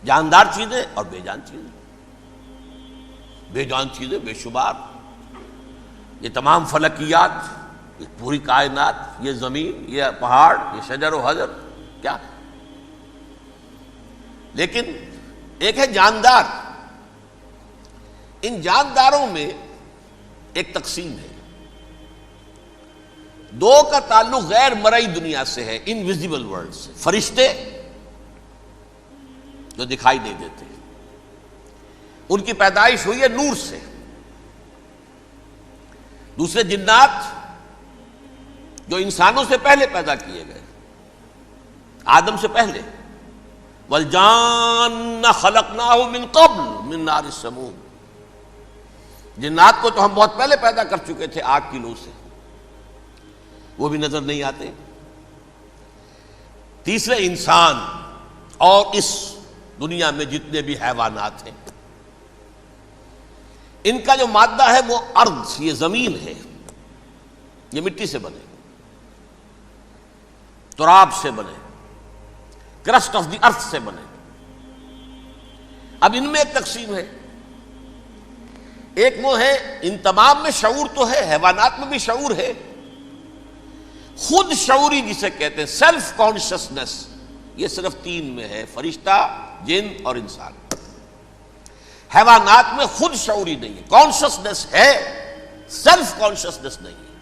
جاندار چیزیں اور بے جان چیزیں. بے جان چیزیں بے شمار، یہ تمام فلکیات، یہ پوری کائنات، یہ زمین، یہ پہاڑ، یہ شجر و حجر، کیا. لیکن ایک ہے جاندار. ان جانداروں میں ایک تقسیم ہے. دو کا تعلق غیر مرئی دنیا سے ہے، انویزیبل ورلڈ سے. فرشتے جو دکھائی نہیں دیتے، ان کی پیدائش ہوئی ہے نور سے. دوسرے جنات جو انسانوں سے پہلے پیدا کیے گئے، آدم سے پہلے. وَالْجَانَّ خَلَقْنَاهُ مِن قَبْلُ مِن نَارِ السَّمُومِ. جنات کو تو ہم بہت پہلے پیدا کر چکے تھے آگ کی لو سے، وہ بھی نظر نہیں آتے. تیسرے انسان اور اس دنیا میں جتنے بھی حیوانات ہیں، ان کا جو مادہ ہے وہ ارض، یہ زمین ہے. یہ مٹی سے بنے، تراب سے بنے، کرسٹ آف دی ارتھ سے بنے. اب ان میں ایک تقسیم ہے. ایک وہ ہے، ان تمام میں شعور تو ہے، حیوانات میں بھی شعور ہے. خود شعوری جسے کہتے ہیں سیلف کانشسنس، یہ صرف تین میں ہے، فرشتہ، جن اور انسان. حیوانات میں خود شعوری نہیں ہے، کانشسنس ہے، سیلف کانشسنس نہیں ہے.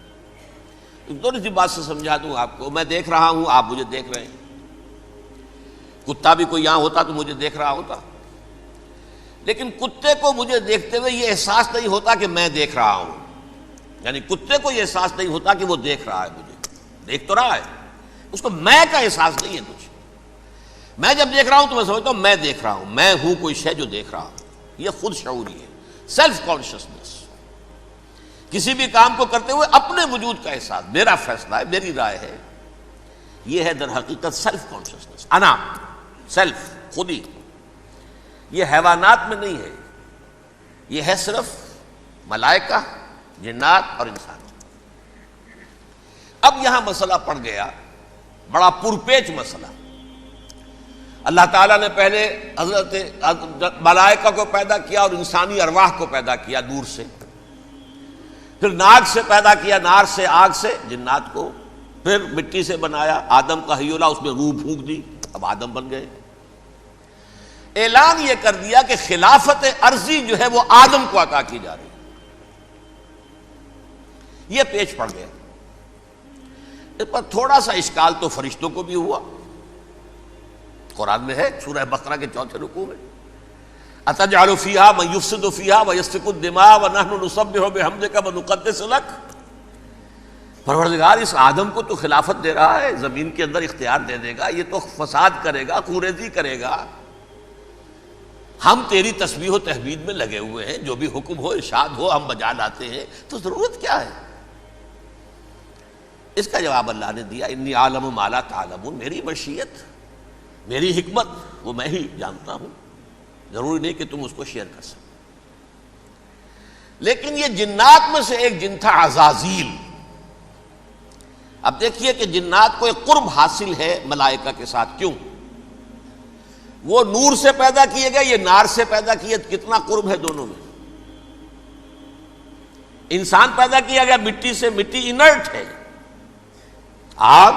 ایک تھوڑی سی بات سے سمجھا دوں آپ کو. میں دیکھ رہا ہوں، آپ مجھے دیکھ رہے ہیں. کتا بھی کوئی یہاں ہوتا تو مجھے دیکھ رہا ہوتا، لیکن کتے کو مجھے دیکھتے ہوئے یہ احساس نہیں ہوتا کہ میں دیکھ رہا ہوں. یعنی کتے کو یہ احساس نہیں ہوتا کہ وہ دیکھ رہا ہے، مجھے دیکھ تو رہا ہے، اس کو میں کا احساس نہیں ہے کچھ. میں جب دیکھ رہا ہوں تو میں سمجھتا ہوں میں دیکھ رہا ہوں، میں ہوں کوئی شے جو دیکھ رہا ہوں. یہ خود شعوری ہے، سیلف کانشسنس. کسی بھی کام کو کرتے ہوئے اپنے وجود کا احساس، میرا فیصلہ ہے، میری رائے ہے. یہ ہے در حقیقت سیلف کانشسنس، انا، سیلف، خودی. یہ حیوانات میں نہیں ہے، یہ ہے صرف ملائکہ، جنات اور انسان. اب یہاں مسئلہ پڑ گیا، بڑا پرپیچ مسئلہ. اللہ تعالیٰ نے پہلے حضرت ملائکہ کو پیدا کیا اور انسانی ارواح کو پیدا کیا نور سے. پھر ناگ سے پیدا کیا، نار سے، آگ سے جنات کو. پھر مٹی سے بنایا، آدم کا حی اللہ، اس میں روح پھونک دی، اب آدم بن گئے. اعلان یہ کر دیا کہ خلافت ارضی جو ہے وہ آدم کو عطا کی جا رہی ہے. یہ پیچ پڑ گیا. اس پر تھوڑا سا اشکال تو فرشتوں کو بھی ہوا. قرآن میں ہے، سورہ بقرہ کے 4 رکوع میں، أَتَجْعَلُ فِيهَا مَن يُفْسِدُ فِيهَا وَيَسْفِكُ الدِّمَاءَ وَنَحْنُ نُسَبِّحُ بِحَمْدِكَ وَنُقَدِّسُ لَكَ. پروردگار اس آدم کو تو خلافت دے رہا ہے، زمین کے اندر اختیار دے دے گا، یہ تو فساد کرے گا، خوریزی کرے گا. ہم تیری تسبیح و تحمید میں لگے ہوئے ہیں، جو بھی حکم ہو، ارشاد ہو، ہم بجا لاتے ہیں، تو ضرورت کیا ہے؟ اس کا جواب اللہ نے دیا، انی عالم ما لا تعلمون. میری مشیت، میری حکمت وہ میں ہی جانتا ہوں، ضروری نہیں کہ تم اس کو شیئر کر سکو. لیکن یہ جنات میں سے ایک جن تھا عزازیل. اب دیکھیے کہ جنات کو ایک قرب حاصل ہے ملائکہ کے ساتھ. کیوں؟ وہ نور سے پیدا کیے گئے، یہ نار سے پیدا کیے. کتنا قرب ہے دونوں میں. انسان پیدا کیا گیا مٹی سے، مٹی انرٹ ہے، آگ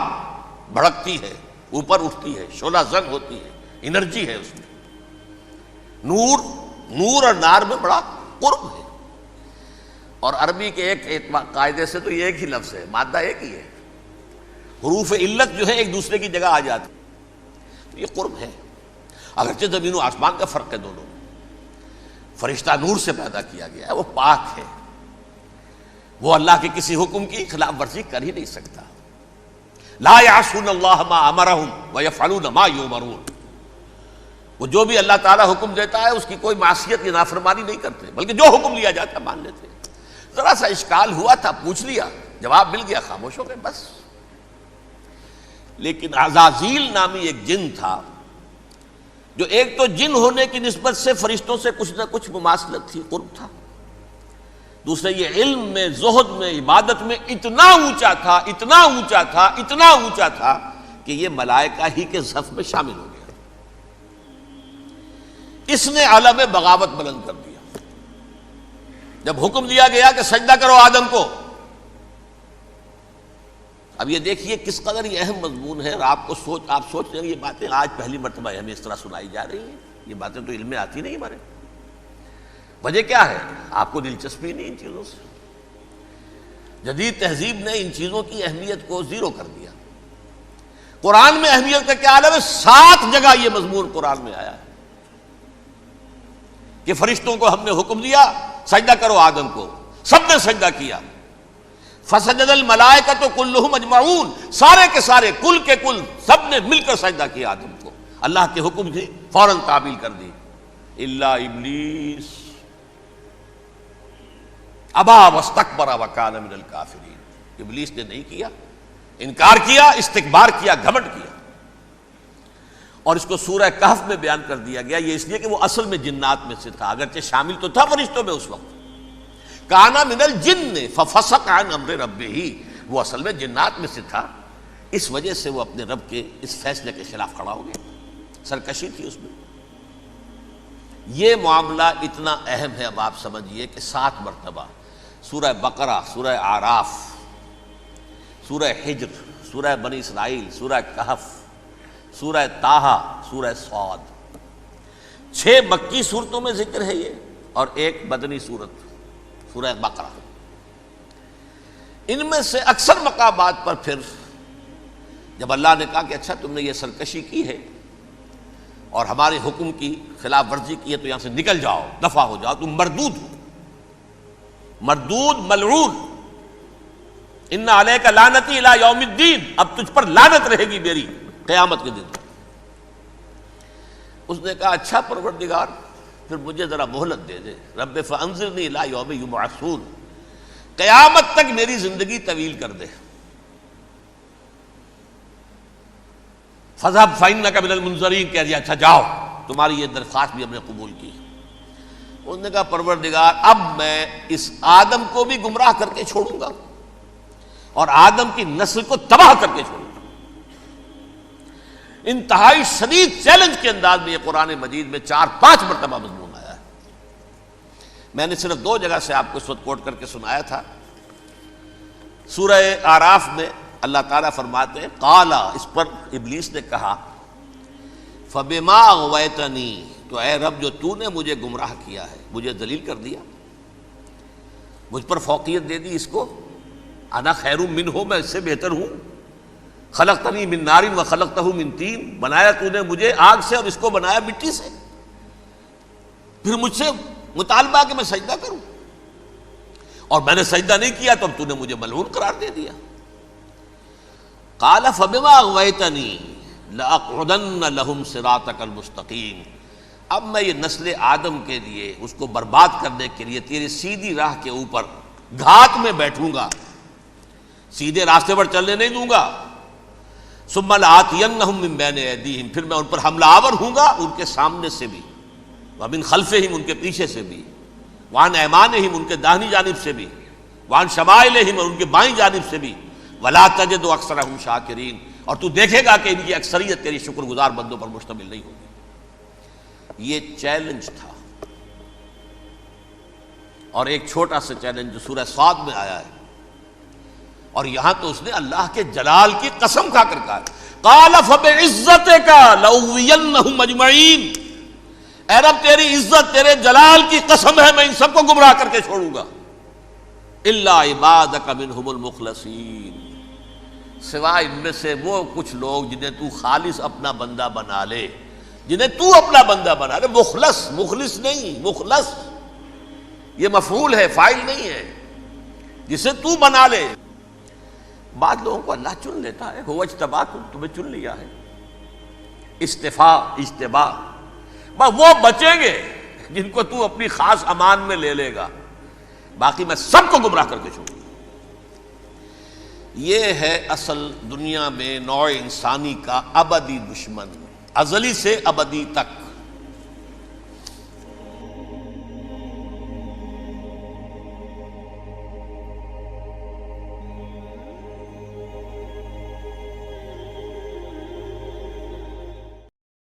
بھڑکتی ہے، اوپر اٹھتی ہے، شعلہ زن ہوتی ہے، انرجی ہے اس میں. نور اور نار میں بڑا قرب ہے. اور عربی کے ایک قاعدے سے تو یہ ایک ہی لفظ ہے، مادہ ایک ہی ہے، حروف علت جو ہے ایک دوسرے کی جگہ آ جاتی. تو یہ قرب ہے، اگرچہ زمین و آسمان کا فرق ہے دونوں میں. فرشتہ نور سے پیدا کیا گیا ہے، وہ پاک ہے، وہ اللہ کے کسی حکم کی خلاف ورزی کر ہی نہیں سکتا. لا یعصون اللہ ما امرہم ویفعلون ما یؤمرون. وہ جو بھی اللہ تعالیٰ حکم دیتا ہے اس کی کوئی معصیت یا نافرمانی نہیں کرتے، بلکہ جو حکم لیا جاتا ہے مان لیتے. ذرا سا اشکال ہوا تھا، پوچھ لیا، جواب مل گیا، خاموش ہو گئے بس. لیکن عزازیل نامی ایک جن تھا، جو ایک تو جن ہونے کی نسبت سے فرشتوں سے کچھ نہ کچھ مماثلت تھی، قرب تھا. دوسرے یہ علم میں، زہد میں، عبادت میں اتنا اونچا تھا، اتنا اونچا تھا، اتنا اونچا تھا کہ یہ ملائکہ ہی کے صف میں شامل ہو گیا. اس نے علم بغاوت بلند کر دیا جب حکم دیا گیا کہ سجدہ کرو آدم کو۔ اب یہ دیکھیے کس قدر یہ اہم مضمون ہے، اور آپ سوچ رہے ہیں یہ باتیں آج پہلی مرتبہ ہمیں اس طرح سنائی جا رہی ہیں، یہ باتیں تو علم میں آتی نہیں ہمارے۔ وجہ کیا ہے؟ آپ کو دلچسپی نہیں ان چیزوں سے۔ جدید تہذیب نے ان چیزوں کی اہمیت کو زیرو کر دیا۔ قرآن میں اہمیت کا کیا عالم ہے؟ 7 جگہ یہ مضمون قرآن میں آیا ہے کہ فرشتوں کو ہم نے حکم دیا سجدہ کرو آدم کو، سب نے سجدہ کیا۔ فسجد الملائکۃ کلھم اجمعون، سارے کے سارے، کل کے کل، سب نے مل کر سجدہ کیا آدم کو، اللہ کے حکم کی فوراً تعمیل کر دی۔ الا ابلیس ابا واستکبر وکان من الکافرین، ابلیس نے نہیں کیا، انکار کیا، استکبار کیا، گھمنڈ کیا۔ اور اس کو سورہ کہف میں بیان کر دیا گیا، یہ اس لیے کہ وہ اصل میں جنات میں سے تھا، اگرچہ شامل تو تھا فرشتوں میں اس وقت۔ کانا من الجن ففسق عن امر ربہ، وہ اصل میں جنات میں سے تھا، اس وجہ سے وہ اپنے رب کے اس فیصلے کے خلاف کھڑا ہو گیا، سرکشی تھی اس میں۔ یہ معاملہ اتنا اہم ہے، اب آپ سمجھیے کہ 7 مرتبہ سورہ بقرہ، سورہ اعراف، سورہ حجر، سورہ بنی اسرائیل، سورہ کہف، سورہ طٰہٰ، سورہ صاد، 6 مکی صورتوں میں ذکر ہے یہ، اور 1 مدنی صورت سورہ بقرہ۔ ان میں سے اکثر مقامات پر پھر جب اللہ نے کہا کہ اچھا تم نے یہ سرکشی کی ہے اور ہمارے حکم کی خلاف ورزی کی ہے تو یہاں سے نکل جاؤ، دفع ہو جاؤ، تم مردود ہو، مردود ملعون، ان علیک لعنتی الی یوم الدین، اب تجھ پر لعنت رہے گی میری قیامت کے دن۔ اس نے کہا اچھا پروردگار پھر مجھے ذرا مہلت دے دے، رب فانظرنی الی یوم یبعثون، قیامت تک میری زندگی طویل کر دے۔ فذهب فإنک من المنظرین، کہہ دیا اچھا جاؤ، تمہاری یہ درخواست بھی ہم نے قبول کی۔ اس نے کہا پروردگار اب میں اس آدم کو بھی گمراہ کر کے چھوڑوں گا اور آدم کی نسل کو تباہ کر کے چھوڑوں گا۔ انتہائی شدید چیلنج کے انداز میں یہ قرآن مجید میں 4-5 مرتبہ مضمون آیا ہے۔ میں نے صرف 2 جگہ سے آپ کو اس وقت کوٹ کر کے سنایا تھا۔ سورہ اعراف میں اللہ تعالیٰ فرماتے ہیں قالا، اس پر ابلیس نے کہا فبما اغویتنی، تو اے رب جو تو نے مجھے گمراہ کیا ہے، مجھے ذلیل کر دیا، مجھ پر فوقیت دے دی اس کو، انا خیر منہ، میں اس سے بہتر ہوں، خلقتنی من نار وخلقتہ من طین، بنایا تو نے مجھے آگ سے اور اس کو بنایا مٹی سے، پھر مجھ سے مطالبہ کہ میں سجدہ کروں، اور میں نے سجدہ نہیں کیا تو اب تو نے مجھے ملعون قرار دے دیا۔ قال فبما اغویتنی لأقعدن لهم صراطک المستقیم، اب میں یہ نسل آدم کے لیے، اس کو برباد کرنے کے لیے تیری سیدھی راہ کے اوپر گھات میں بیٹھوں گا، سیدھے راستے پر چلنے نہیں دوں گا۔ ثم لآتینہم من بین ایدیہم، پھر میں ان پر حملہ آور ہوں گا، ان کے سامنے سے بھی، ومن خلفہم، ان کے پیچھے سے بھی، وعن ایمانہم، ان کے داہنی جانب سے بھی، وعن شمائلہم، اور ان کے بائیں جانب سے بھی، ولا تجد اکثرہم شاکرین، اور تو دیکھے گا کہ ان کی اکثریت تیری شکر گزار بندوں پر مشتمل نہیں ہوگی۔ یہ چیلنج تھا۔ اور ایک چھوٹا سا چیلنج جو سورہ صاد میں آیا ہے، اور یہاں تو اس نے اللہ کے جلال کی قسم کھا کر کہا قال فبعزتک لأغوینہم اجمعین، اے رب تیری عزت، تیرے جلال کی قسم ہے میں ان سب کو گمراہ کر کے چھوڑوں گا، الا عبادک منہم المخلصین، سوائے ان میں سے وہ کچھ لوگ جنہیں تو خالص اپنا بندہ بنا لے، جنہیں تو اپنا بندہ بنا لے، مخلص، مخلص نہیں، مخلص یہ مفعول ہے، فاعل نہیں ہے، جسے تو بنا لے۔ بعض لوگوں کو اللہ چن لیتا ہے، هو اجتباکم، تمہیں چن لیا ہے، استفاء، اجتباء، بس وہ بچیں گے جن کو تو اپنی خاص امان میں لے لے گا، باقی میں سب کو گمراہ کر کے چھوڑوں گا۔ یہ ہے اصل دنیا میں نوع انسانی کا ابدی دشمن، ازلی سے ابدی تک۔